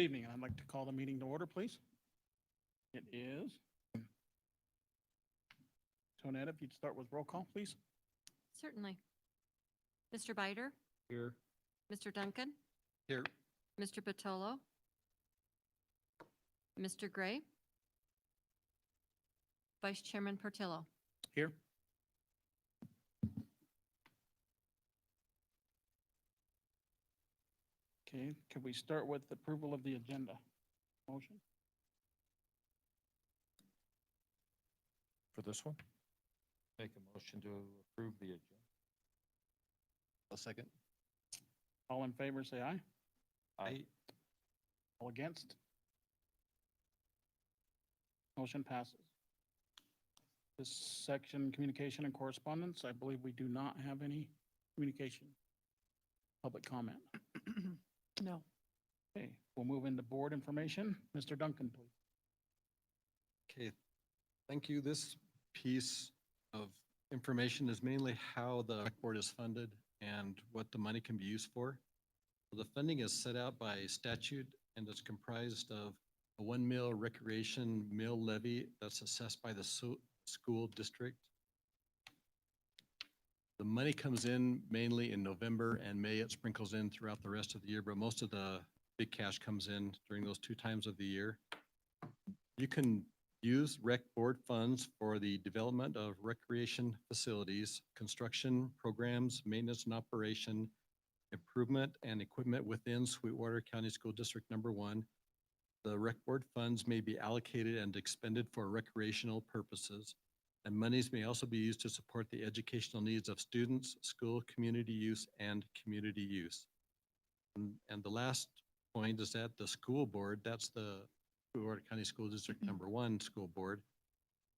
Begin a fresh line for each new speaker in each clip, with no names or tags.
Good evening. I'd like to call the meeting to order, please. It is. Tonetta, if you'd start with roll call, please.
Certainly. Mr. Bider,
Here.
Mr. Duncan,
Here.
Mr. Patolo, Mr. Gray, Vice Chairman Portillo.
Here. Okay, can we start with approval of the agenda? Motion?
For this one? Make a motion to approve the agenda. A second.
All in favor, say aye.
Aye.
All against? Motion passes. This section, communication and correspondence, I believe we do not have any communication. Public comment.
No.
Okay, we'll move into board information. Mr. Duncan, please.
Okay, thank you. This piece of information is mainly how the rec board is funded and what the money can be used for. The funding is set out by statute and is comprised of a 1 mil recreation mill levy that's assessed by the school district. The money comes in mainly in November and May. It sprinkles in throughout the rest of the year, but most of the big cash comes in during those 2 times of the year. You can use rec board funds for the development of recreation facilities, construction programs, maintenance and operation, improvement and equipment within Sweetwater County School District Number 1. The rec board funds may be allocated and expended for recreational purposes, and monies may also be used to support the educational needs of students, school, community use, and community use. And the last point is that the school board, that's the Sweetwater County School District Number 1 school board,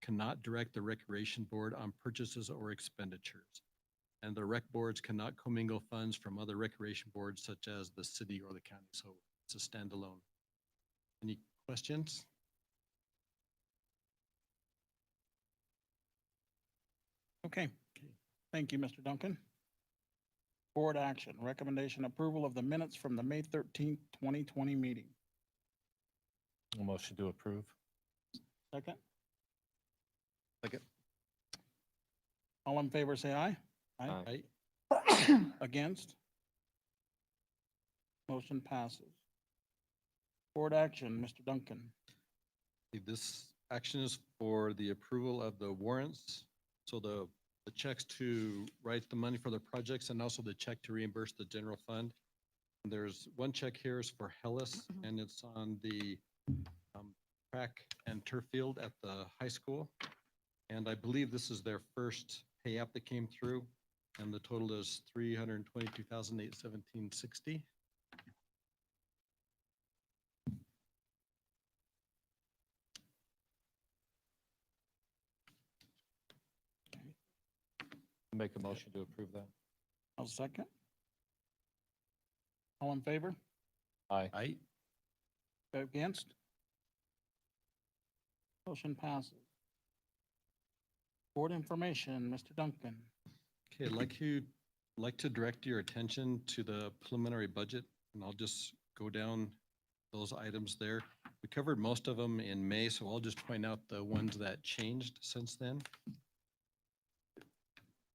cannot direct the recreation board on purchases or expenditures. And the rec boards cannot commingle funds from other recreation boards such as the city or the county. So it's a standalone. Any questions?
Okay, thank you, Mr. Duncan. Board action, recommendation approval of the minutes from the May 13th, 2020 meeting.
A motion to approve.
Second,
Second.
all in favor, say aye.
Aye.
Against? Motion passes. Board action, Mr. Duncan.
This action is for the approval of the warrants. So the checks to write the money for the projects and also the check to reimburse the general fund. And there's one check here is for Hellas and it's on the track and turf field at the high school. And I believe this is their first pay app that came through and the total is $322,817.60.
Make a motion to approve that.
I'll second. All in favor?
Aye.
Aye.
Against? Motion passes. Board information, Mr. Duncan.
Okay, I'd like to direct your attention to the preliminary budget, and I'll just go down those items there. We covered most of them in May, so I'll just point out the ones that changed since then.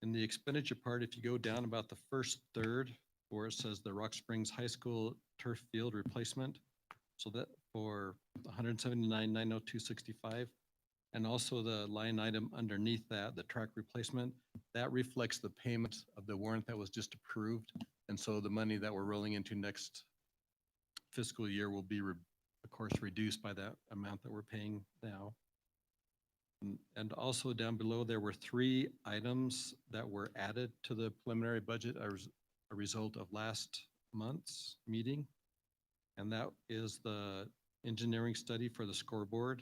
In the expenditure part, if you go down about the first third, where it says the Rock Springs High School turf field replacement, so that for $179,902.65, and also the line item underneath that, the track replacement, that reflects the payment of the warrant that was just approved. And so the money that we're rolling into next fiscal year will be, of course, reduced by that amount that we're paying now. And also down below, there were 3 items that were added to the preliminary budget as a result of last month's meeting. And that is the engineering study for the scoreboard,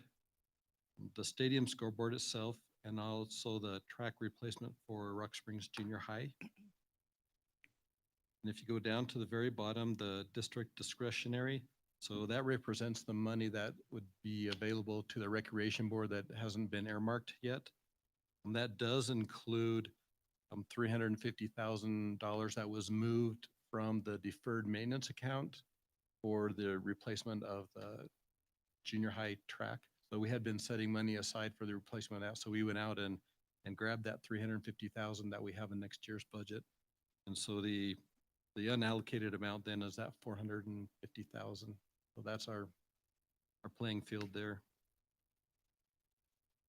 the stadium scoreboard itself, and also the track replacement for Rock Springs Junior High. And if you go down to the very bottom, the district discretionary, so that represents the money that would be available to the recreation board that hasn't been earmarked yet. And that does include $350,000 that was moved from the deferred maintenance account for the replacement of the junior high track. So we had been setting money aside for the replacement of that, so we went out and grabbed that 350,000 that we have in next year's budget. And so the unallocated amount then is that 450,000. So that's our playing field there.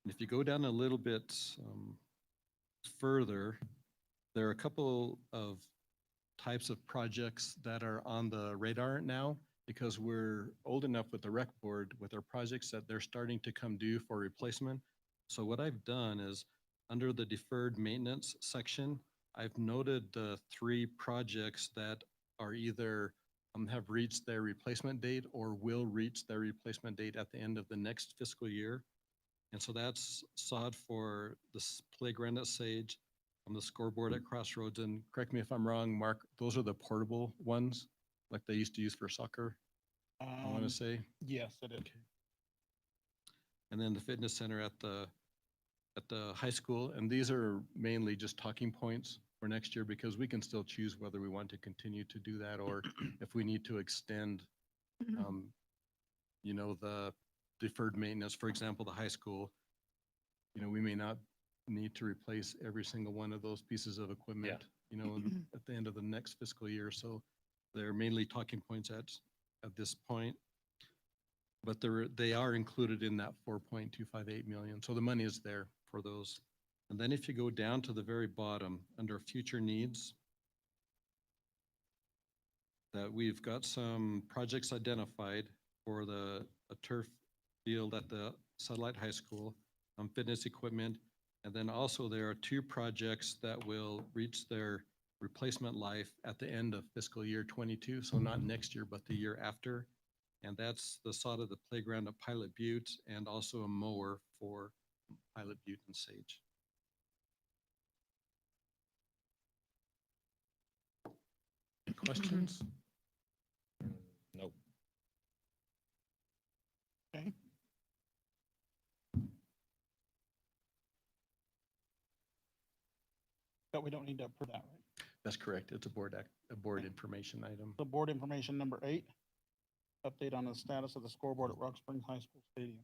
And if you go down a little bit further, there are a couple of types of projects that are on the radar now, because we're old enough with the rec board with our projects that they're starting to come due for replacement. So what I've done is, under the deferred maintenance section, I've noted the 3 projects that are either have reached their replacement date or will reach their replacement date at the end of the next fiscal year. And so that's sod for the playground at Sage, on the scoreboard at Crossroads. And correct me if I'm wrong, Mark, those are the portable ones like they used to use for soccer, I want to say.
Yes, it is.
And then the fitness center at the high school. And these are mainly just talking points for next year, because we can still choose whether we want to continue to do that, or if we need to extend, you know, the deferred maintenance. For example, the high school, you know, we may not need to replace every single one of those pieces of equipment, you know, at the end of the next fiscal year. So they're mainly talking points at this point. But they are included in that 4.258 million. So the money is there for those. And then if you go down to the very bottom, under future needs, that we've got some projects identified for a turf field at the Satellite High School, fitness equipment. And then also there are 2 projects that will reach their replacement life at the end of fiscal year 22. So not next year, but the year after. And that's the sod of the playground at Pilot Butte, and also a mower for Pilot Butte and Sage. Any questions?
Nope.
Okay. But we don't need to approve that, right?
That's correct. It's a board information item.
The board information number 8, update on the status of the scoreboard at Rock Springs High School Stadium.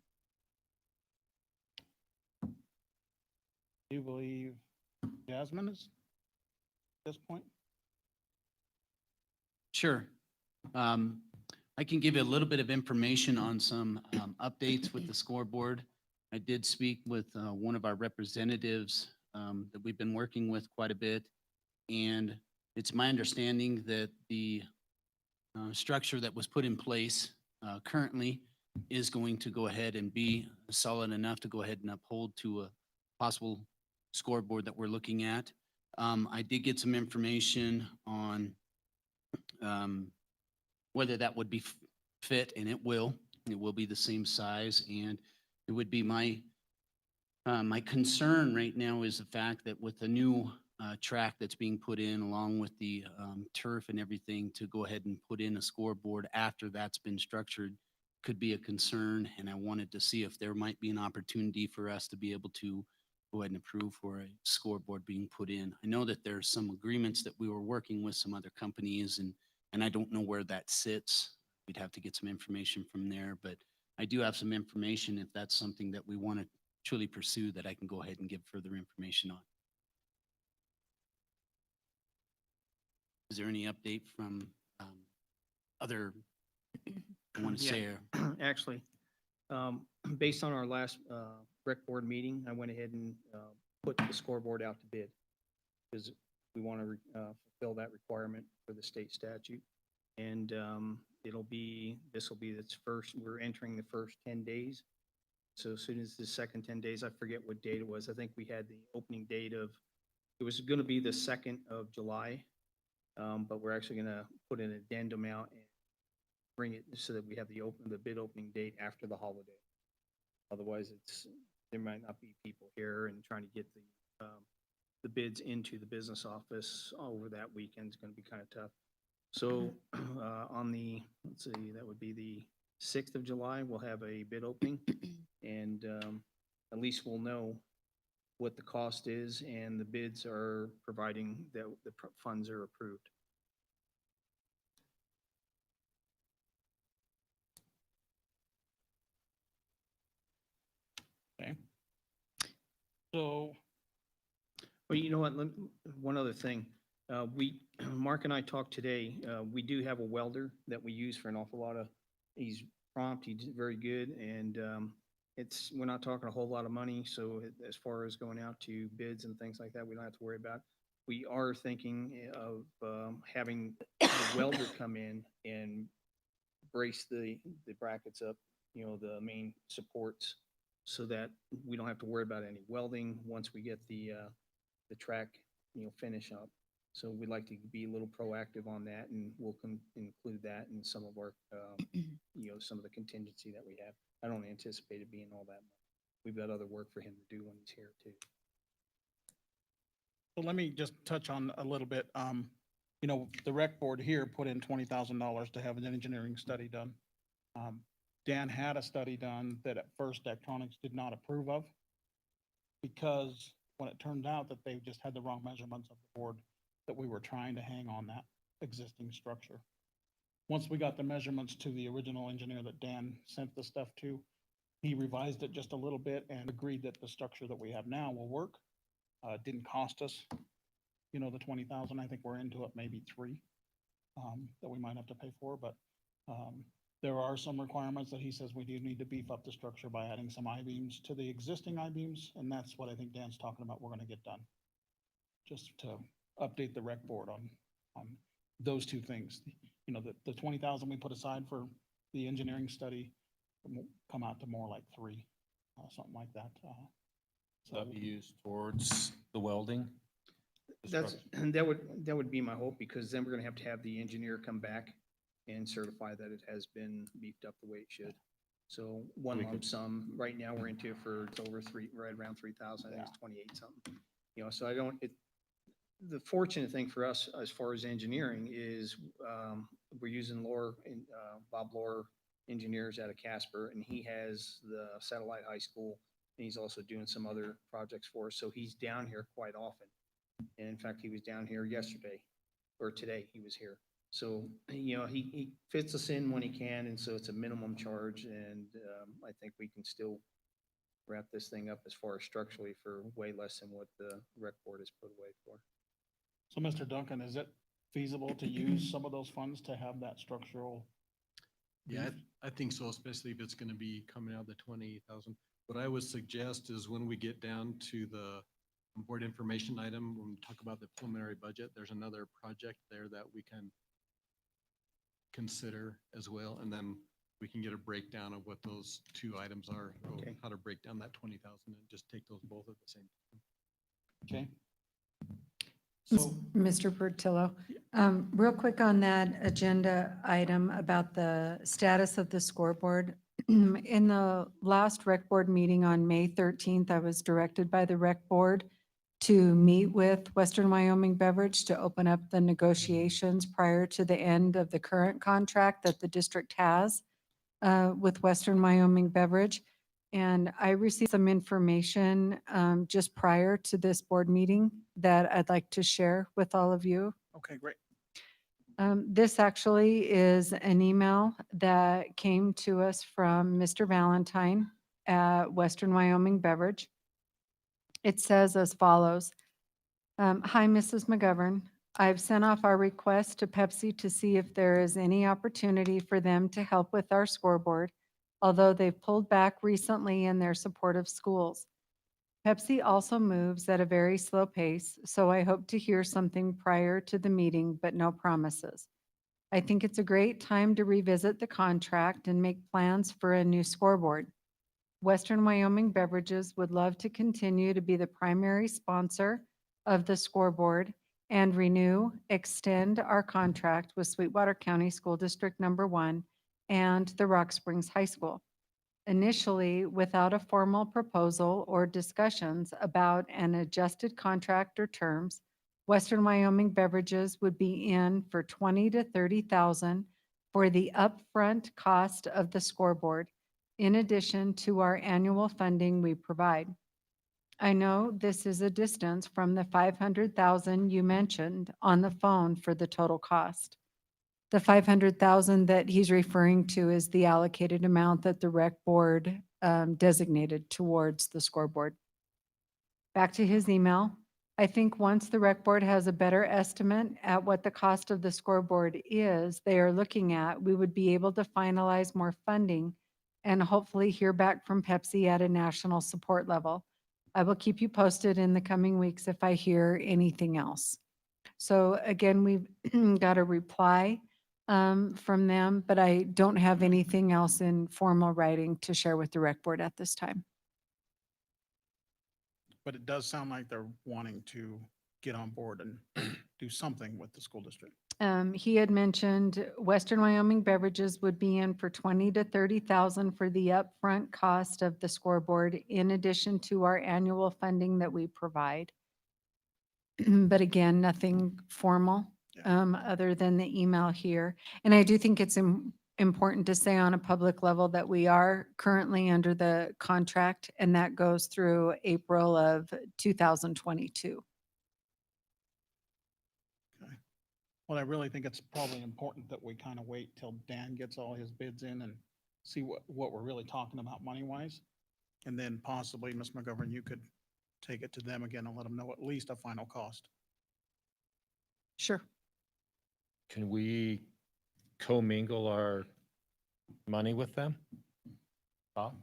Do you believe Jasmine is at this point?
Sure. I can give you a little bit of information on some updates with the scoreboard. I did speak with one of our representatives that we've been working with quite a bit. And it's my understanding that the structure that was put in place currently is going to go ahead and be solid enough to go ahead and uphold to a possible scoreboard that we're looking at. I did get some information on whether that would be fit, and it will be the same size. And it would be my concern right now is the fact that with the new track that's being put in, along with the turf and everything, to go ahead and put in a scoreboard after that's been structured could be a concern. And I wanted to see if there might be an opportunity for us to be able to go ahead and approve for a scoreboard being put in. I know that there's some agreements that we were working with some other companies, and I don't know where that sits. We'd have to get some information from there, but I do have some information if that's something that we want to truly pursue, that I can go ahead and give further information on. Is there any update from other, I want to
Yeah.
say, or-
Actually, based on our last rec board meeting, I went ahead and put the scoreboard out to bid, because we want to fulfill that requirement for the state statute. And this will be its first, we're entering the first 10 days. So as soon as the second 10 days, I forget what date it was. I think we had the opening date of, it was going to be the 2nd of July. But we're actually going to put an addendum out and bring it so that we have the bid opening date after the holiday. Otherwise, there might not be people here, and trying to get the bids into the business office over that weekend is going to be kind of tough. So let's see, that would be the 6th of July, we'll have a bid opening, and at least we'll know what the cost is, and the bids are providing that the funds are approved.
So,
Well, you know what, one other thing. Mark and I talked today, we do have a welder that we use for an awful lot of, he's prompt, he's very good, and we're not talking a whole lot of money, so as far as going out to bids and things like that, we don't have to worry about. We are thinking of having the welder come in and brace the brackets up, the main supports, so that we don't have to worry about any welding once we get the track, finish up. So we'd like to be a little proactive on that, and we'll include that in some of our, some of the contingency that we have. I don't anticipate it being all that much. We've got other work for him to do when he's here too.
so let me just touch on a little bit. The rec board here put in $20,000 to have an engineering study done. Dan had a study done that at first Daktronics did not approve of, because when it turned out that they just had the wrong measurements of the board that we were trying to hang on that existing structure. Once we got the measurements to the original engineer that Dan sent the stuff to, he revised it just a little bit and agreed that the structure that we have now will work. It didn't cost us, the 20,000. I think we're into it, maybe 3 that we might have to pay for, but there are some requirements that he says we do need to beef up the structure by adding some I-beams to the existing I-beams, and that's what I think Dan's talking about we're gonna get done. Just to update the rec board on those two things. The 20,000 we put aside for the engineering study will come out to more like 3, something like that. So
That be used towards the welding? The
That's,
structure?
that would be my hope, because then we're gonna have to have the engineer come back and certify that it has been beefed up the way it should. So one
We
lump
could-
sum, right now we're into it for, it's over 3, right around 3,000, I think it's 28 something. So I don't, the fortunate thing for us as far as engineering is, we're using Bob Lohr engineers out of Casper, and he has the Satellite High School, and he's also doing some other projects for us, so he's down here quite often. And in fact, he was down here yesterday, or today, he was here. So, he fits us in when he can, and so it's a minimum charge, and I think we can still wrap this thing up as far as structurally for way less than what the rec board has put away for.
So, Mr. Duncan, is it feasible to use some of those funds to have that structural?
Yeah,
beef?
I think so, especially if it's gonna be coming out of the 20,000. What I would suggest is when we get down to the board information item, when we talk about the preliminary budget, there's another project there that we can consider as well, and then we can get a breakdown of what those 2 items are, or
Okay.
how to break down that 20,000 and just take those both at the same time.
Okay.
M-
So,
Mr. Portillo, real quick on that agenda item about the status of the scoreboard. In the last rec board meeting on May 13th, I was directed by the rec board to meet with Western Wyoming Beverage to open up the negotiations prior to the end of the current contract that the district has with Western Wyoming Beverage. And I received some information just prior to this board meeting that I'd like to share with all of you.
okay, great.
This actually is an email that came to us from Mr. Valentine at Western Wyoming Beverage. It says as follows. Hi, Mrs. McGovern. I've sent off our request to Pepsi to see if there is any opportunity for them to help with our scoreboard, although they've pulled back recently in their support of schools. Pepsi also moves at a very slow pace, so I hope to hear something prior to the meeting, but no promises. I think it's a great time to revisit the contract and make plans for a new scoreboard. Western Wyoming Beverages would love to continue to be the primary sponsor of the scoreboard and renew, extend our contract with Sweetwater County School District Number 1 and the Rock Springs High School. Initially, without a formal proposal or discussions about an adjusted contract or terms, Western Wyoming Beverages would be in for $20,000 to $30,000 for the upfront cost of the scoreboard, in addition to our annual funding we provide. I know this is a distance from the $500,000 you mentioned on the phone for the total cost. The $500,000 that he's referring to is the allocated amount that the rec board designated towards the scoreboard. back to his email. I think once the rec board has a better estimate at what the cost of the scoreboard is they are looking at, we would be able to finalize more funding and hopefully hear back from Pepsi at a national support level. I will keep you posted in the coming weeks if I hear anything else. So again, we've got a reply from them, but I don't have anything else in formal writing to share with the rec board at this time.
But it does sound like they're wanting to get on board and do something with the school district.
He had mentioned Western Wyoming Beverages would be in for 20 to 30,000 for the upfront cost of the scoreboard in addition to our annual funding that we provide. But again, nothing formal,
Yeah.
other than the email here. And I do think it's important to say on a public level that we are currently under the contract and that goes through April of 2022.
Okay. Well, I really think it's probably important that we kind of wait till Dan gets all his bids in and see what we're really talking about money-wise. And then possibly, Ms. McGovern, you could take it to them again and let them know at least a final cost.
Sure.
Can we commingle our money with them? Bob?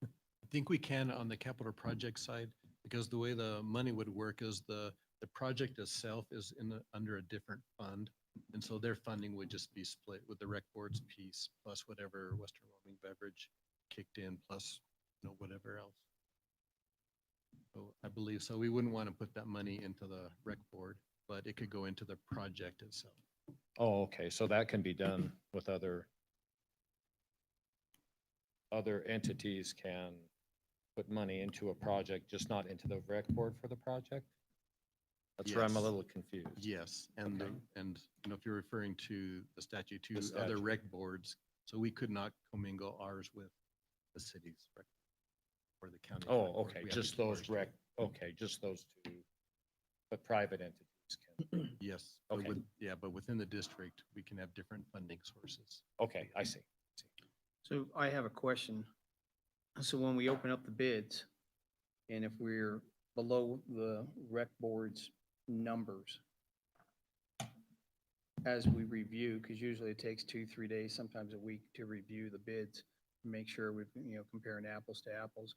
I think we can on the capital project side, because the way the money would work is the project itself is under a different fund. And so their funding would just be split with the rec board's piece plus whatever Western Wyoming Beverage kicked in plus, whatever else. So I believe, so we wouldn't want to put that money into the rec board, but it could go into the project itself.
Oh, okay, so that can be done with other entities can put money into a project, just not into the rec board for the project? That's where I'm a
Yes.
little confused.
Yes, and,
Okay.
if you're referring to the statute, to
The
other
statute.
rec boards, so we could not commingle ours with the city's rec or the county.
Oh,
rec board.
okay,
We have to
just
keep
those
ours
rec, okay, just those two, but private entities can,
Yes,
Okay.
but within the district, we can have different funding sources.
okay, I see.
So I have a question. So when we open up the bids, and if we're below the rec board's numbers, as we review, because usually it takes 2, 3 days, sometimes a week to review the bids, make sure we're, comparing apples to apples.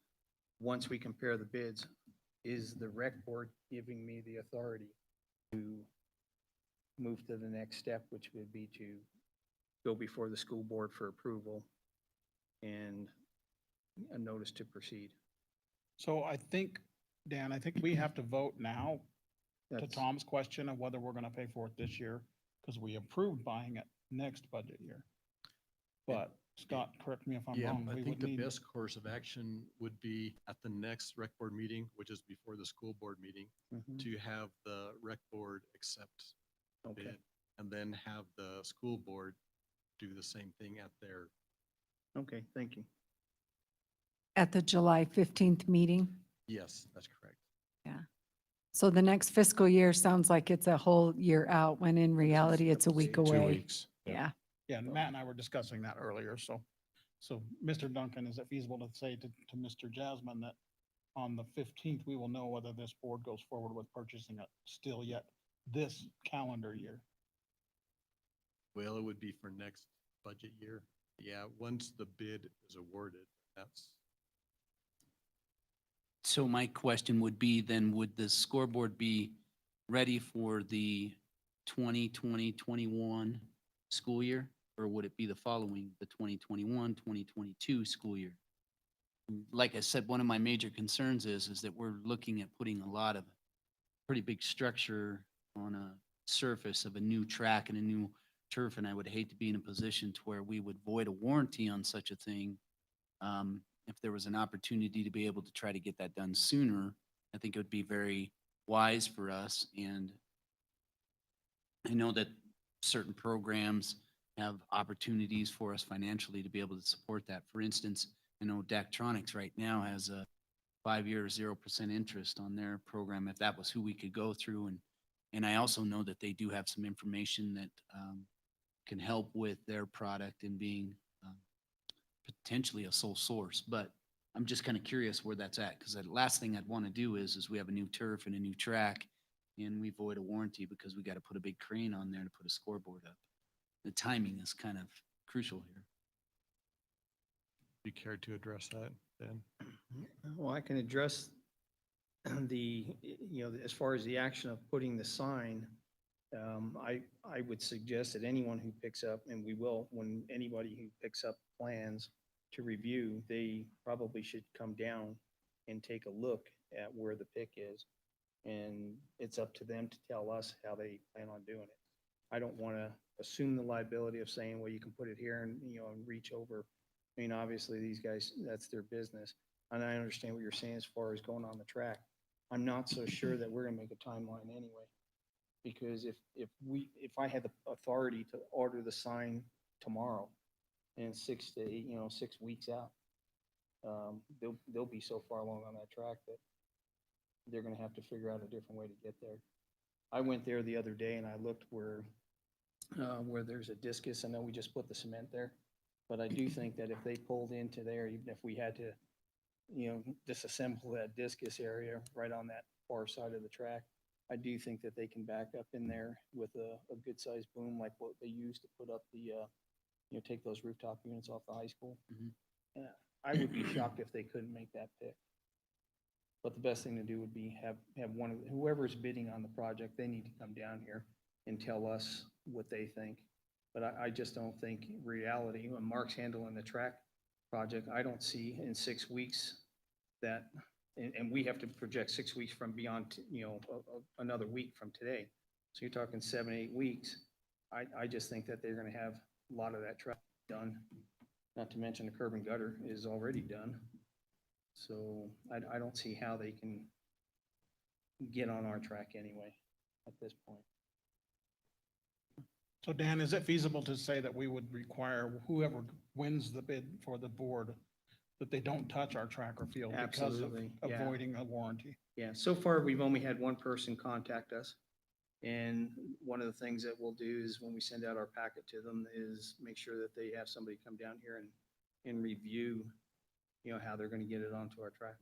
Once we compare the bids, is the rec board giving me the authority to move to the next step, which would be to go before the school board for approval and a notice to proceed?
So I think, Dan, I think we have to vote now to
That's-
Tom's question of whether we're gonna pay for it this year, because we approved buying it next budget year. But Scott, correct me if I'm
Yeah,
wrong,
I
we
think
would
the
need,
best course of action would be at the next rec board meeting, which is before the school board meeting,
Mhm.
to have the rec board accept the
Okay,
bid, and then have the school board do the same thing at their.
okay, thank you.
At the July 15th meeting.
Yes, that's correct.
So the next fiscal year sounds like it's a whole year out, when in reality, it's a week
Two
away.
weeks.
Yeah.
yeah, and Matt and I were discussing that earlier, so Mr. Duncan, is it feasible to say to Mr. Jasmine that on the 15th, we will know whether this board goes forward with purchasing it still yet this calendar year?
Well, it would be for next budget year. Yeah, once the bid is awarded, that's,
So my question would be then, would the scoreboard be ready for the 2020-21 school year? Or would it be the following, the 2021-2022 school year? Like I said, one of my major concerns is that we're looking at putting a lot of pretty big structure on a surface of a new track and a new turf, and I would hate to be in a position to where we would void a warranty on such a thing. If there was an opportunity to be able to try to get that done sooner, I think it would be very wise for us. And I know that certain programs have opportunities for us financially to be able to support that. For instance, I know Daktronics right now has a 5-year 0% interest on their program, if that was who we could go through. And I also know that they do have some information that can help with their product and being potentially a sole source. But I'm just kind of curious where that's at, because the last thing I'd want to do is we have a new turf and a new track, and we void a warranty because we got to put a big crane on there to put a scoreboard up. The timing is kind of crucial here.
You care to address that, Dan?
Well, I can address the, as far as the action of putting the sign, I would suggest that anyone who picks up, and we will, when anybody who picks up plans to review, they probably should come down and take a look at where the pick is. And it's up to them to tell us how they plan on doing it. I don't want to assume the liability of saying, well, you can put it here and, and reach over. I mean, obviously, these guys, that's their business. And I understand what you're saying as far as going on the track. I'm not so sure that we're gonna make a timeline anyway. Because if I had the authority to order the sign tomorrow and 6 to 8, 6 weeks out, they'll be so far along on that track that they're gonna have to figure out a different way to get there. I went there the other day and I looked where there's a discus. I know we just put the cement there, but I do think that if they pulled into there, even if we had to, disassemble that discus area right on that far side of the track, I do think that they can back up in there with a good sized boom like what they used to put up the, take those rooftop units off the high school.
Mhm.
Yeah, I would be shocked if they couldn't make that pick. But the best thing to do would be have one of, whoever's bidding on the project, they need to come down here and tell us what they think. But I just don't think reality, when Mark's handling the track project, I don't see in 6 weeks that, and we have to project 6 weeks from beyond, another week from today. So you're talking 7, 8 weeks. I just think that they're gonna have a lot of that track done. Not to mention the curb and gutter is already done. So I don't see how they can get on our track anyway at this point.
So Dan, is it feasible to say that we would require whoever wins the bid for the board, that they don't touch our track or field because of
Absolutely, yeah.
avoiding a warranty?
Yeah, so far, we've only had one person contact us. And one of the things that we'll do is when we send out our packet to them is make sure that they have somebody come down here and review, how they're gonna get it onto our track.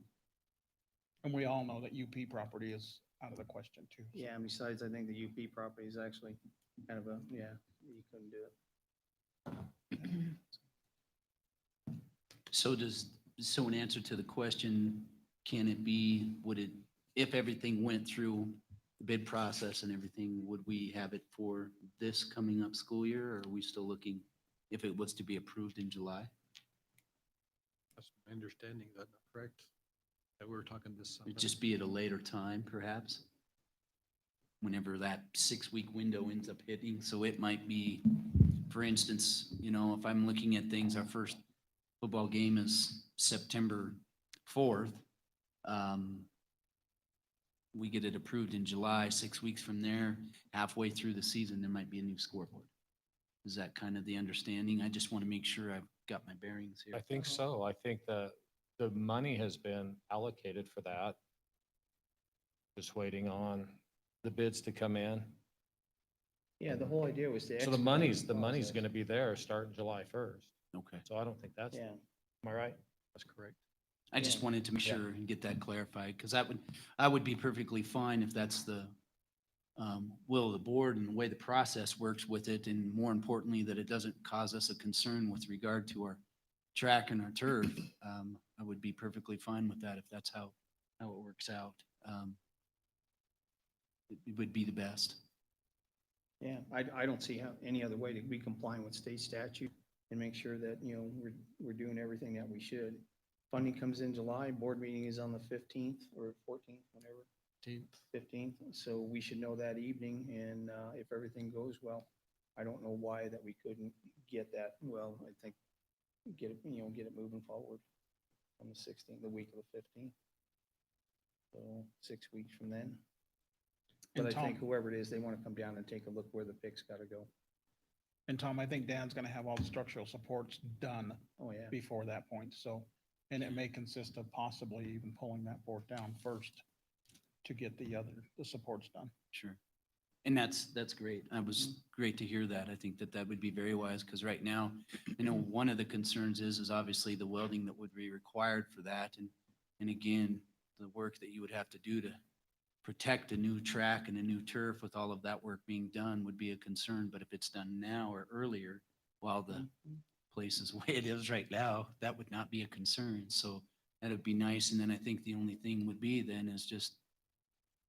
And we all know that UP property is out of the question too. so.
Yeah, and besides, I think the UP property is actually kind of you couldn't do it.
So in answer to the question, can it be, if everything went through the bid process and everything, would we have it for this coming up school year? Or are we still looking, if it was to be approved in July?
That's my understanding, is that not correct? That we were talking this summer.
It'd just be at a later time, perhaps? Whenever that 6-week window ends up hitting. So it might be, for instance, if I'm looking at things, our first football game is September 4th. We get it approved in July, 6 weeks from there, halfway through the season, there might be a new scoreboard. Is that kind of the understanding? I just want to make sure I've got my bearings here.
I think so. I think that the money has been allocated for that. Just waiting on the bids to come in.
Yeah, the whole idea was to.
So the money's going to be there starting July 1st.
Okay.
So I don't think that's,
Yeah,
am I right?
That's correct.
I just
Yeah.
wanted to make
Yeah.
sure and get that clarified, because I would be perfectly fine if that's the will of the board and the way the process works with it, and more importantly, that it doesn't cause us a concern with regard to our track and our turf. I would be perfectly fine with that if that's how it works out. It would be the best.
yeah, I don't see how, any other way to be compliant with state statute and make sure that, we're doing everything that we should. Funding comes in July, board meeting is on the 15th or 14th, whenever. 15th, so we should know that evening, and if everything goes well, I don't know why that we couldn't get that, well, I think, get it moving forward on the 16th, the week of the 15th. So 6 weeks from then. But
And
I think
Tom-
whoever it is, they want to come down and take a look where the pick's got to go.
And Tom, I think Dan's gonna have all the structural supports done
Oh, yeah.
before that point, so, and it may consist of possibly even pulling that board down first to get the supports done.
Sure. And that's great. That was great to hear that. I think that that would be very wise, because right now, I know one of the concerns is obviously the welding that would be required for that. And again, the work that you would have to do to protect a new track and a new turf with all of that work being done would be a concern. But if it's done now or earlier, while the place is the way it is right now, that would not be a concern. So that'd be nice. And then I think the only thing would be then is just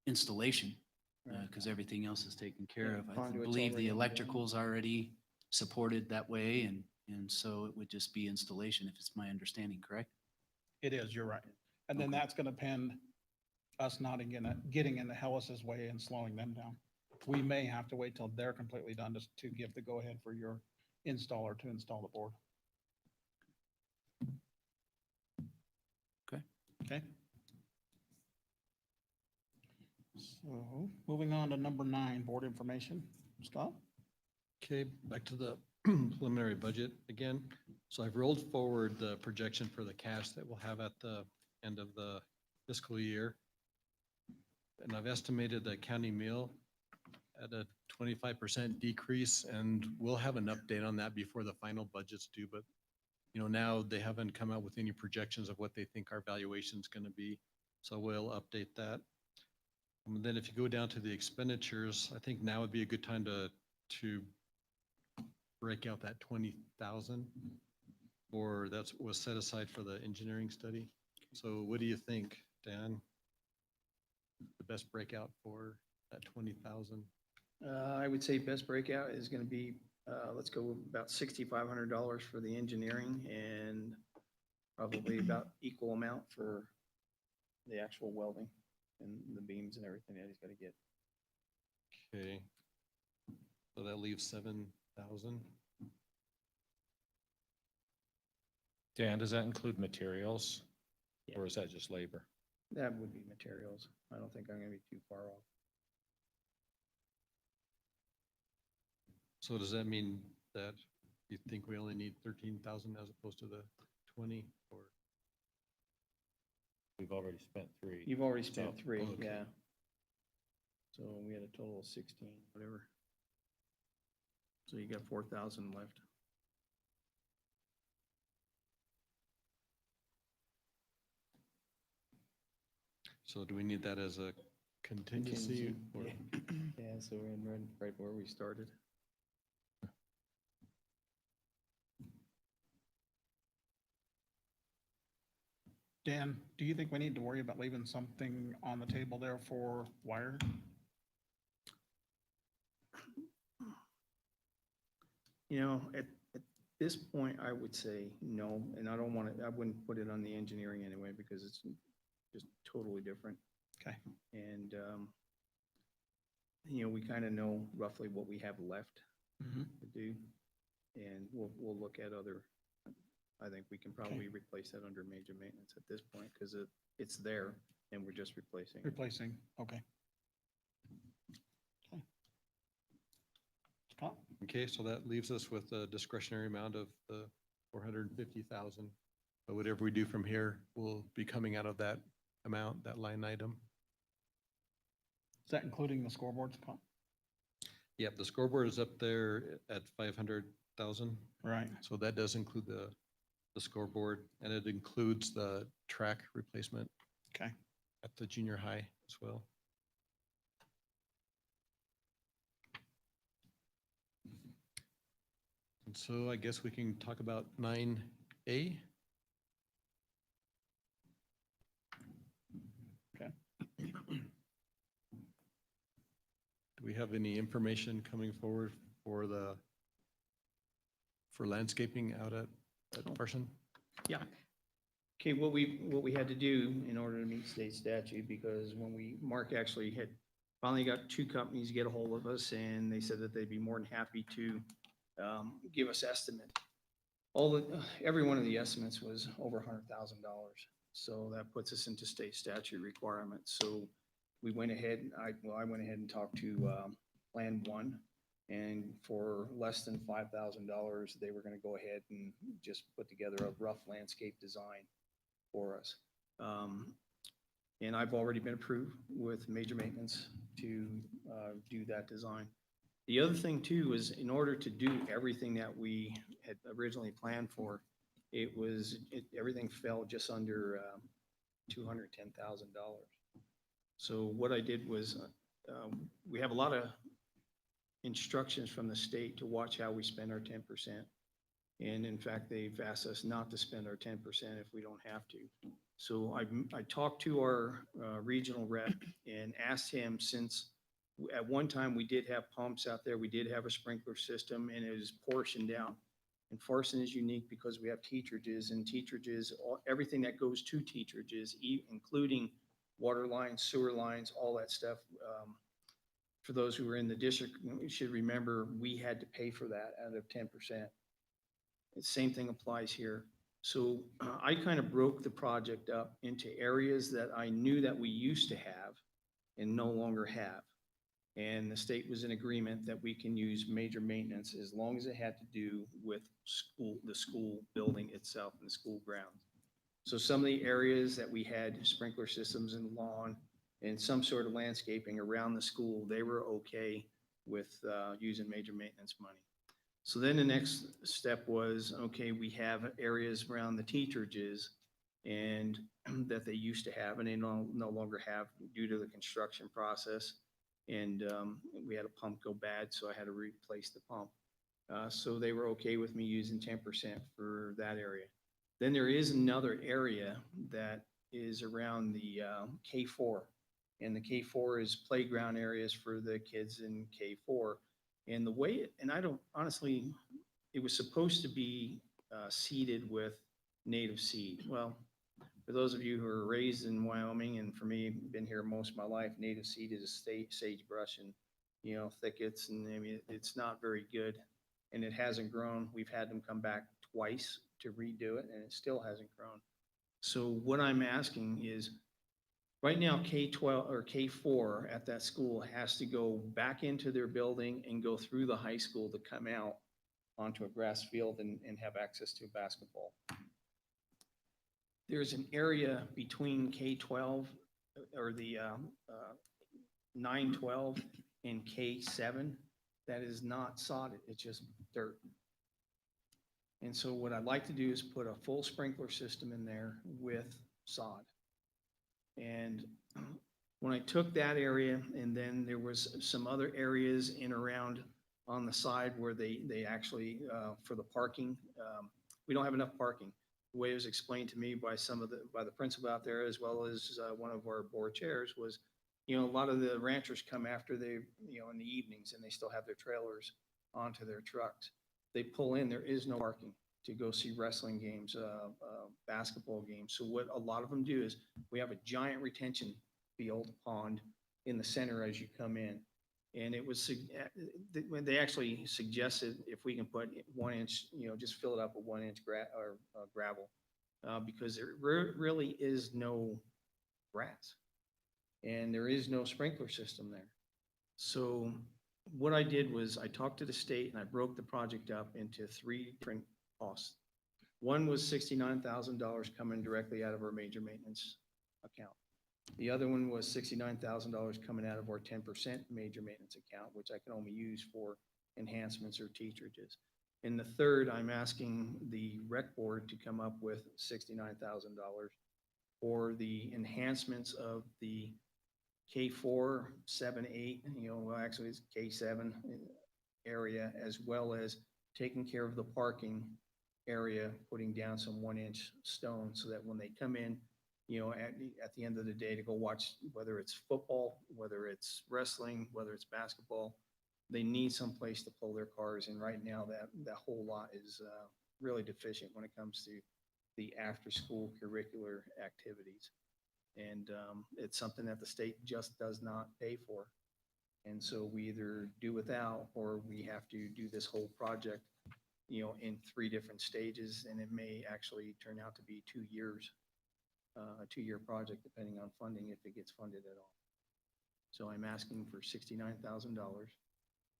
installation, because everything else is taken care
Yeah,
of. I
conduit's
believe the
already in there.
electrical's already supported that way, and so it would just be installation, if it's my understanding, correct?
It is, you're right. And then
Okay.
that's gonna depend us not getting in the Hellas's way and slowing them down. We may have to wait till they're completely done to give the go-ahead for your installer to install the board.
Okay.
Okay. So, moving on to number 9, board information. Scott?
Okay, back to the preliminary budget again. So I've rolled forward the projection for the cash that we'll have at the end of the fiscal year. And I've estimated the county meal at a 25% decrease, and we'll have an update on that before the final budget's due. But, you know, now they haven't come out with any projections of what they think our valuation's gonna be. So we'll update that. And then if you go down to the expenditures, I think now would be a good time to break out that 20,000, or that's was set aside for the engineering study. So what do you think, Dan? The best breakout for that 20,000?
I would say best breakout is gonna be, let's go with about $6,500 for the engineering and probably about equal amount for the actual welding and the beams and everything that he's gotta get.
Okay. So that leaves 7,000.
Dan, does that include materials?
Yeah.
Or is that just labor?
That would be materials. I don't think I'm gonna be too far off.
So does that mean that you think we only need 13,000 as opposed to the 20, or?
We've already spent 3.
You've already spent
So,
3,
okay.
yeah. So we had a total of 16, whatever. So you got 4,000 left.
So do we need that as a contingency? or-
Yeah, so we're in right where we started.
Dan, do you think we need to worry about leaving something on the table there for wire?
You know, at this point, I would say no, and I don't want to, I wouldn't put it on the engineering anyway, because it's just totally different.
Okay.
And, you know, we kind of know roughly what we have left
Mhm.
to do. And we'll look at other, I think we can probably replace that under major maintenance at this point, because it's there and we're just replacing. it.
Replacing, okay. Okay. Scott?
Okay, so that leaves us with a discretionary amount of the 450,000. But whatever we do from here will be coming out of that amount, that line item.
Is that including the scoreboard, Scott?
Yep, the scoreboard is up there at 500,000.
Right.
So that does include the scoreboard, and it includes the track replacement
Okay.
at the junior high as well. And so I guess we can talk about 9A.
Okay.
Do we have any information coming forward for landscaping out at Parson?
Yeah. Okay, what we had to do in order to meet state statute, because when Mark actually had finally got 2 companies get a hold of us, and they said that they'd be more than happy to give us estimate. Every one of the estimates was over $100,000. So that puts us into state statute requirements. So we went ahead, I went ahead and talked to Plan One, and for less than $5,000, they were gonna go ahead and just put together a rough landscape design for us. And I've already been approved with major maintenance to do that design. The other thing too is in order to do everything that we had originally planned for, everything fell just under $210,000. So what I did was, we have a lot of instructions from the state to watch how we spend our 10%. And in fact, they've asked us not to spend our 10% if we don't have to. So I talked to our regional rep and asked him, since at one time we did have pumps out there, we did have a sprinkler system, and it was portioned out. And Farson is unique because we have teacherages, and teacherages, everything that goes to teacherages, including water lines, sewer lines, all that stuff. For those who are in the district, you should remember, we had to pay for that out of 10%. The same thing applies here. So I kind of broke the project up into areas that I knew that we used to have and no longer have. And the state was in agreement that we can use major maintenance as long as it had to do with the school building itself and the school grounds. So some of the areas that we had sprinkler systems and lawn and some sort of landscaping around the school, they were okay with using major maintenance money. So then the next step was, okay, we have areas around the teacherages and that they used to have and they no longer have due to the construction process. And we had a pump go bad, so I had to replace the pump. So they were okay with me using 10% for that area. Then there is another area that is around the K4. And the K4 is playground areas for the kids in K4. And the way, and I don't, honestly, it was supposed to be seeded with native seed. Well, for those of you who are raised in Wyoming, and for me, been here most of my life, native seed is sagebrush and, you know, thickets, and I mean, it's not very good, and it hasn't grown. We've had them come back twice to redo it, and it still hasn't grown. So what I'm asking is, right now, K-12 or K-4 at that school has to go back into their building and go through the high school to come out onto a grass field and have access to basketball. There's an area between K-12 or the 9-12 and K-7 that is not sodded, it's just dirt. And so what I'd like to do is put a full sprinkler system in there with sod. And when I took that area, and then there was some other areas in around on the side where they actually, for the parking, we don't have enough parking. The way it was explained to me by by the principal out there, as well as one of our board chairs, was, you know, a lot of the ranchers come after they, you know, in the evenings, and they still have their trailers onto their trucks. They pull in, there is no parking to go see wrestling games, basketball games. So what a lot of them do is we have a giant retention field pond in the center as you come in. And it was, when they actually suggested if we can put 1 inch, you know, just fill it up with 1 inch gravel, because there really is no grass and there is no sprinkler system there. So what I did was I talked to the state and I broke the project up into 3 different costs. One was $69,000 coming directly out of our major maintenance account. The other one was $69,000 coming out of our 10% major maintenance account, which I can only use for enhancements or teacherages. And the third, I'm asking the rec board to come up with $69,000 for the enhancements of the K4, 7, 8, you know, well, actually it's K7 area, as well as taking care of the parking area, putting down some 1 inch stone so that when they come in, you know, at the end of the day to go watch, whether it's football, whether it's wrestling, whether it's basketball, they need some place to pull their cars. And right now that whole lot is really deficient when it comes to the after-school curricular activities. And it's something that the state just does not pay for. And so we either do without, or we have to do this whole project, you know, in 3 different stages, and it may actually turn out to be 2 years. A 2-year project, depending on funding, if it gets funded at all. So I'm asking for $69,000,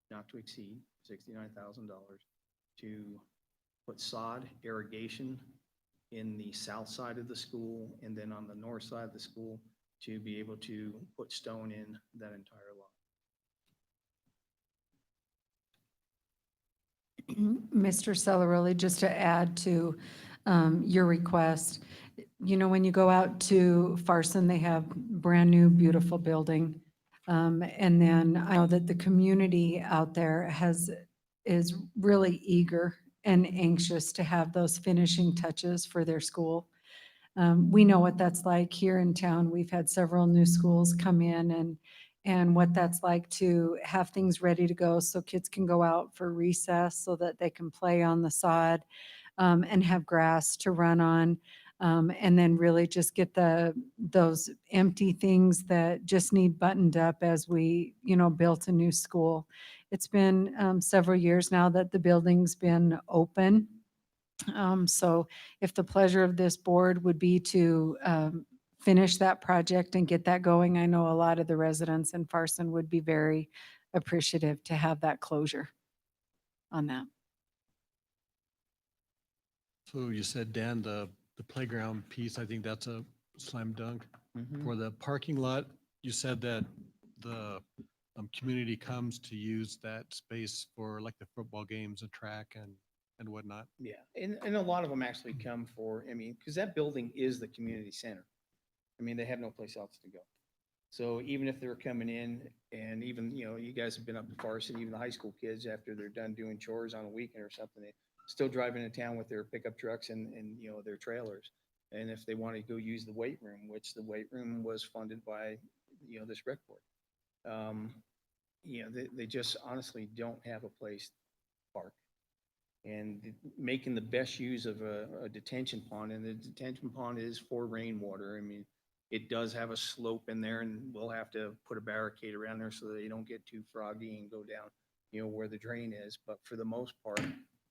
not to exceed $69,000, to put sod irrigation in the south side of the school, and then on the north side of the school to be able to put stone in that entire lot.
Mr. Celeroli, just to add to your request, you know, when you go out to Farson, they have brand-new, beautiful building. And then I know that the community out there is really eager and anxious to have those finishing touches for their school. We know what that's like here in town. We've had several new schools come in and what that's like to have things ready to go so kids can go out for recess so that they can play on the sod and have grass to run on. And then really just get those empty things that just need buttoned up as we, you know, built a new school. It's been several years now that the building's been open. So if the pleasure of this board would be to finish that project and get that going, I know a lot of the residents in Farson would be very appreciative to have that closure on that.
So you said, Dan, the playground piece, I think that's a slam dunk.
Mhm.
For the parking lot, you said that the community comes to use that space for like the football games and track and whatnot.
Yeah, and a lot of them actually come for, I mean, because that building is the community center. I mean, they have no place else to go. So even if they're coming in and even, you know, you guys have been up to Farson, even the high school kids, after they're done doing chores on a weekend or something, they still drive into town with their pickup trucks and, you know, their trailers. And if they want to go use the weight room, which the weight room was funded by, you know, this rec board. You know, they just honestly don't have a place to park. And making the best use of a detention pond, and the detention pond is for rainwater. I mean, it does have a slope in there, and we'll have to put a barricade around there so they don't get too froggy and go down, you know, where the drain is. But for the most part,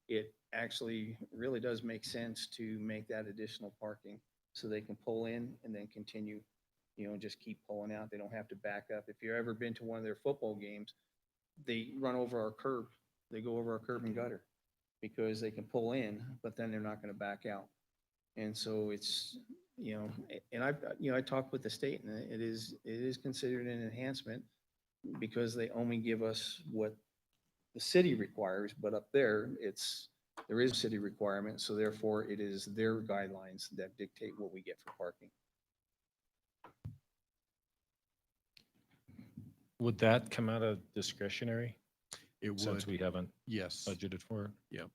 it actually really does make sense to make that additional parking so they can pull in and then continue, you know, just keep pulling out. They don't have to back up. If you've ever been to one of their football games, they run over our curb. They go over our curb and gutter because they can pull in, but then they're not going to back out. And so it's, you know, and I talked with the state, and it is considered an enhancement because they only give us what the city requires, but up there, there is a city requirement, so therefore it is their guidelines that dictate what we get for parking.
Would that come out of discretionary
It
since
would,
we haven't
yes.
budgeted for it?
Yep.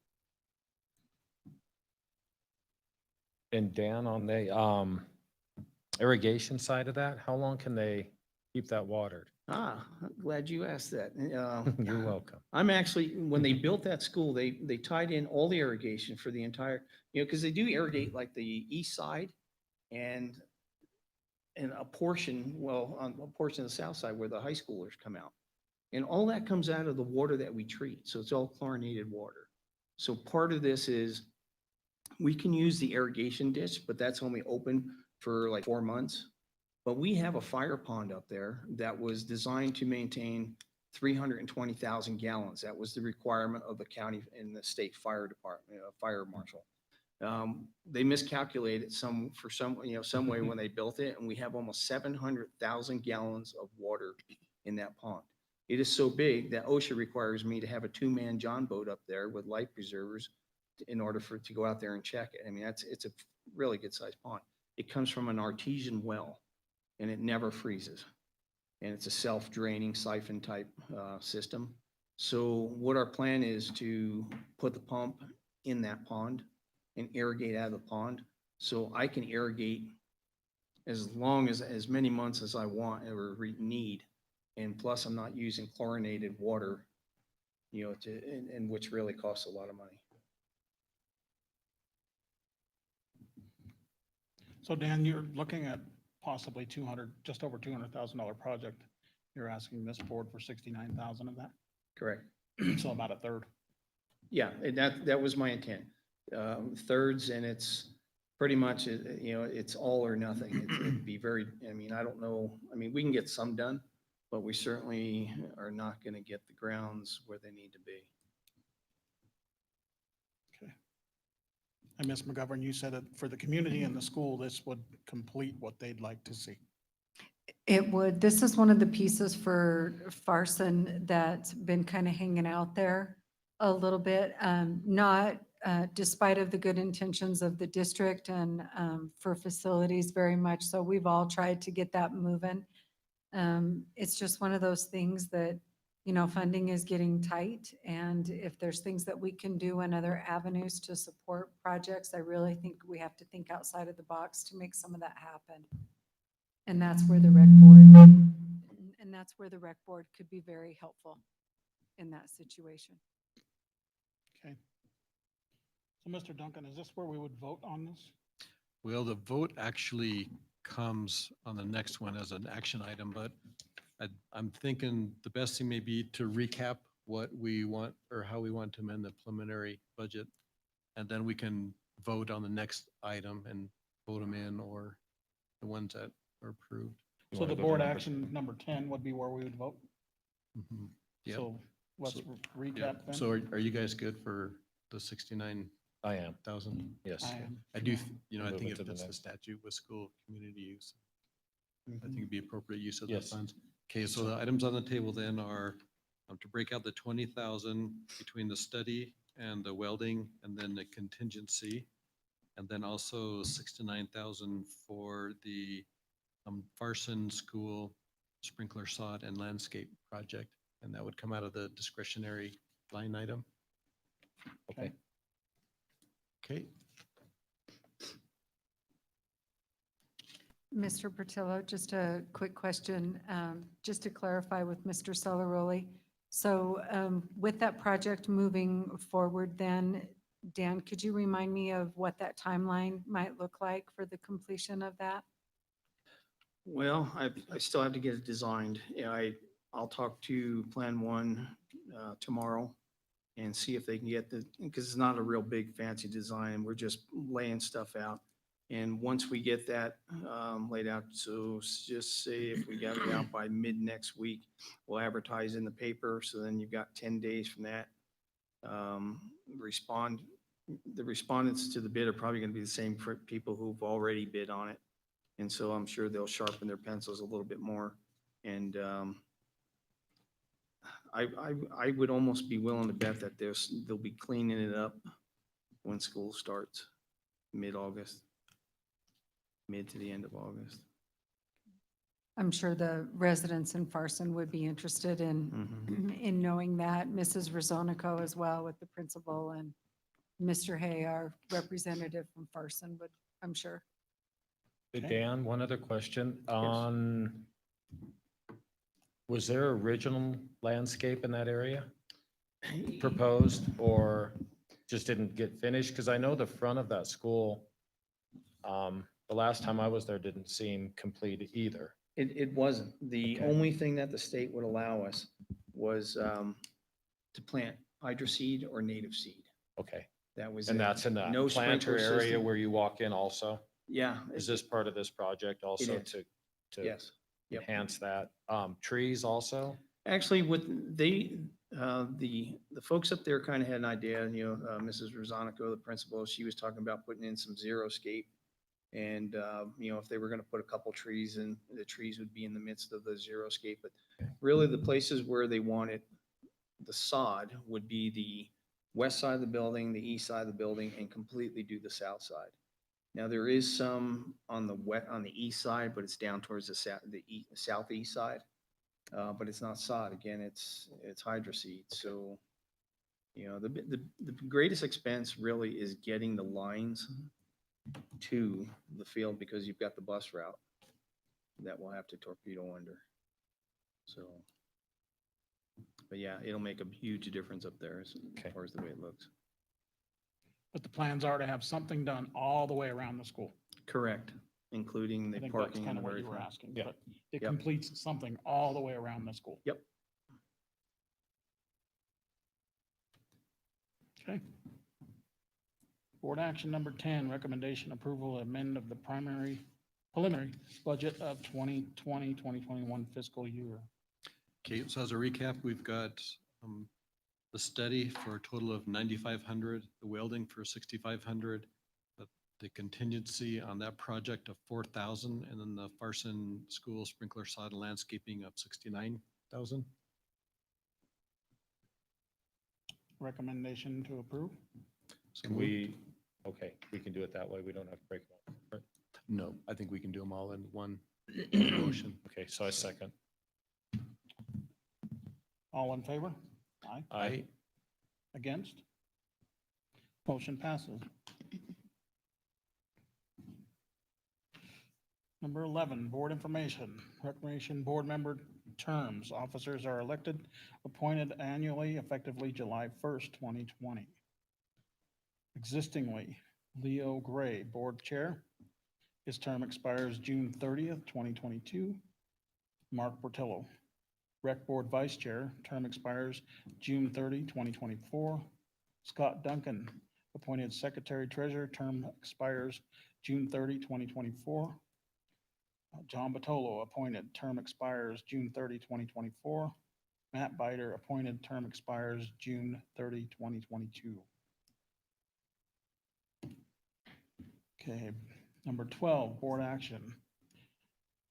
And Dan, on the irrigation side of that, how long can they keep that watered?
I'm glad you asked that.
You're welcome.
I'm actually, when they built that school, they tied in all the irrigation for the entire, you know, because they do irrigate like the east side and a portion, well, on a portion of the south side where the high schoolers come out. And all that comes out of the water that we treat. So it's all chlorinated water. So part of this is we can use the irrigation ditch, but that's only open for like 4 months. But we have a fire pond up there that was designed to maintain 320,000 gallons. That was the requirement of the county and the state fire department, fire marshal. They miscalculated some way when they built it, and we have almost 700,000 gallons of water in that pond. It is so big that OSHA requires me to have a 2-man John boat up there with life preservers in order for it to go out there and check it. I mean, it's a really good sized pond. It comes from an artesian well, and it never freezes. And it's a self-draining siphon type system. So what our plan is to put the pump in that pond and irrigate out of the pond. So I can irrigate as many months as I want or need. And plus I'm not using chlorinated water, you know, and which really costs a lot of money.
So Dan, you're looking at possibly just over $200,000 project. You're asking this board for 69,000 of that,
Correct.
so about a third.
Yeah, and that was my intent. Thirds, and it's pretty much, you know, it's all or nothing. It'd be very, I mean, I don't know, I mean, we can get some done, but we certainly are not going to get the grounds where they need to be.
Okay. And Ms. McGovern, you said that for the community and the school, this would complete what they'd like to see.
It would. This is one of the pieces for Farson that's been kind of hanging out there. a little bit, not despite of the good intentions of the district and for facilities very much. So we've all tried to get that moving. It's just one of those things that, you know, funding is getting tight. And if there's things that we can do and other avenues to support projects, I really think we have to think outside of the box to make some of that happen. And that's where the rec board could be very helpful in that situation.
Okay. So Mr. Duncan, is this where we would vote on this?
Well, the vote actually comes on the next one as an action item, but I'm thinking the best thing may be to recap what we want or how we want to amend the preliminary budget. And then we can vote on the next item and vote them in or the ones that are approved.
You
So
wanna
the
go to
board
number-
action number 10 would be where we would vote?
Mhm. Yep.
So let's
So-
recap
Yeah.
then.
So are you guys good for the 69,000?
I am, yes.
I am.
I do, you know, I
Move
think
it
it
to the
fits the
next.
statute with school community use. I
Mhm.
think it'd be appropriate use of the
Yes.
funds. Okay, so the items on the table then are to break out the 20,000 between the study and the welding and then the contingency. And then also 69,000 for the Farson School sprinkler sod and landscape project. And that would come out of the discretionary line item.
Okay.
Okay,
Mr. Portillo, just a quick question, just to clarify with Mr. Celeroli. So with that project moving forward then, Dan, could you remind me of what that timeline might look like for the completion of that?
Well, I still have to get it designed. Yeah, I'll talk to Plan One tomorrow and see if they can get because it's not a real big fancy design. We're just laying stuff out. And once we get that laid out, so just say if we got it out by mid next week, we'll advertise in the paper. So then you've got 10 days from that. The respondents to the bid are probably going to be the same for people who've already bid on it. And so I'm sure they'll sharpen their pencils a little bit more. And I would almost be willing to bet that they'll be cleaning it up when school starts, mid-August, mid to the end of August.
I'm sure the residents in Farson would be interested in knowing that. Mrs. Rosonico as well with the principal and Mr. Hay, our representative from Farson, would, I'm sure.
Hey,
Okay.
Dan, one other question on, was there original landscape in that area proposed or just didn't get finished? Because I know the front of that school, the last time I was there didn't seem complete either.
It wasn't. The
Okay.
only thing that the state would allow us was to plant hydro seed or native seed.
Okay,
That was
and
it.
that's in that
No
planter
sprinkler
area
system.
where you walk in also?
Yeah.
Is this part of this project also
is.
to
Yes. Yep.
enhance that? Trees also?
Actually, the folks up there kind of had an idea, Mrs. Rosanico, the principal, she was talking about putting in some xeriscape. And, if they were going to put a couple trees in, the trees would be in the midst of the xeriscape. But really the places where they wanted the sod would be the west side of the building, the east side of the building, and completely do the south side. Now, there is some on the east side, but it's down towards the southeast side. But it's not sod. Again, it's hydro seed. So, the greatest expense really is getting the lines to the field because you've got the bus route that we'll have to torpedo under. So, but yeah, it'll make a huge difference up there as
Okay.
far as the way it looks.
But the plans are to have something done all the way around the school.
Correct, including
I
the
think that's
parking
kind
and
of
the
what
very
you were
front.
asking.
Yeah.
But it
Yep.
completes something all the way around the school.
Yep.
Okay. Board action number 10, recommendation approval amend of the preliminary budget of 2020-2021 fiscal year.
okay, so as a recap, we've got the study for a total of 9,500, the welding for 6,500, the contingency on that project of 4,000, and then the Farson School sprinkler sod and landscaping of 69,000.
recommendation to approve?
So
Can
moved.
okay, we can do it that way. We don't have to break them up.
No, I think we can do them all in one motion.
Okay, so I second.
All in favor? Aye.
Aye.
Against? Motion passes. Number 11, board information. Recreation Board member terms. Officers are elected, appointed annually, effectively July 1st, 2020. Existingly, Leo Gray, Board Chair. His term expires June 30th, 2022. Mark Portillo, Rec Board Vice Chair, term expires June 30, 2024. Scott Duncan, appointed Secretary Treasurer, term expires June 30, 2024. John Batolo, appointed, term expires June 30, 2024. Matt Biter, appointed, term expires June 30, 2022. Okay, number 12, board action.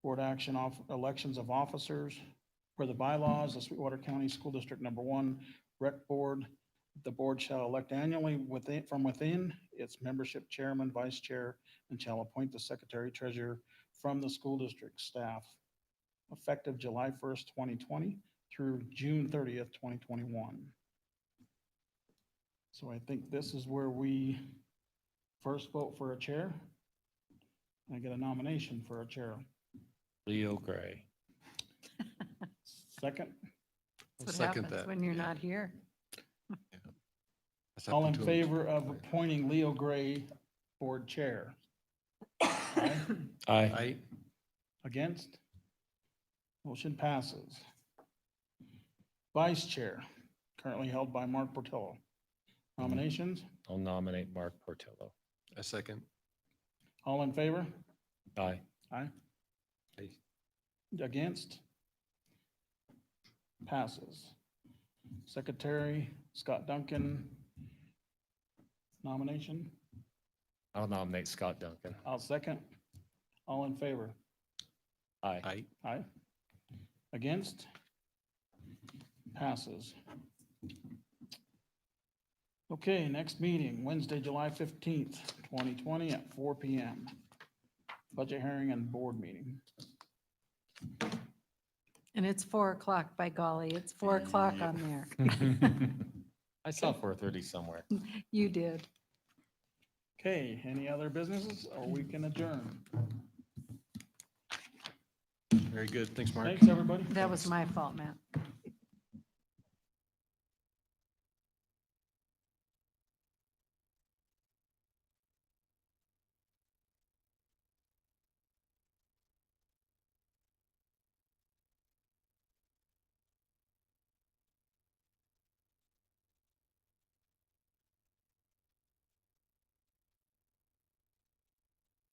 Board action off elections of officers. Per the bylaws of Sweetwater County School District Number 1, Rec Board, the board shall elect annually from within its membership chairman, vice chair, and shall appoint the secretary treasurer from the school district staff, effective July 1st, 2020 through June 30th, 2021. So I think this is where we first vote for a chair. I get a nomination for a chair.
Leo Gray.
Second,
That's what happens when you're not here.
That's up
all in
to-
favor of appointing Leo Gray board chair? Aye.
Aye.
Aye.
Against? Motion passes. Vice chair, currently held by Mark Portillo. Nominations?
I'll nominate Mark Portillo.
A second.
All in favor?
Aye.
Aye.
Aye.
Against? Passes. Secretary, Scott Duncan. Nomination?
I'll nominate Scott Duncan.
I'll second. All in favor?
Aye.
Aye.
Aye. Against? Passes. Okay, next meeting, Wednesday, July 15th, 2020 at 4 PM. Budget hearing and board meeting.
And it's 4 o'clock, by golly, it's 4 o'clock on there.
I saw 4:30 somewhere.
You did.
Okay, any other businesses or we can adjourn?
Very good. Thanks, Mark.
Thanks, everybody.
That was my fault, Matt.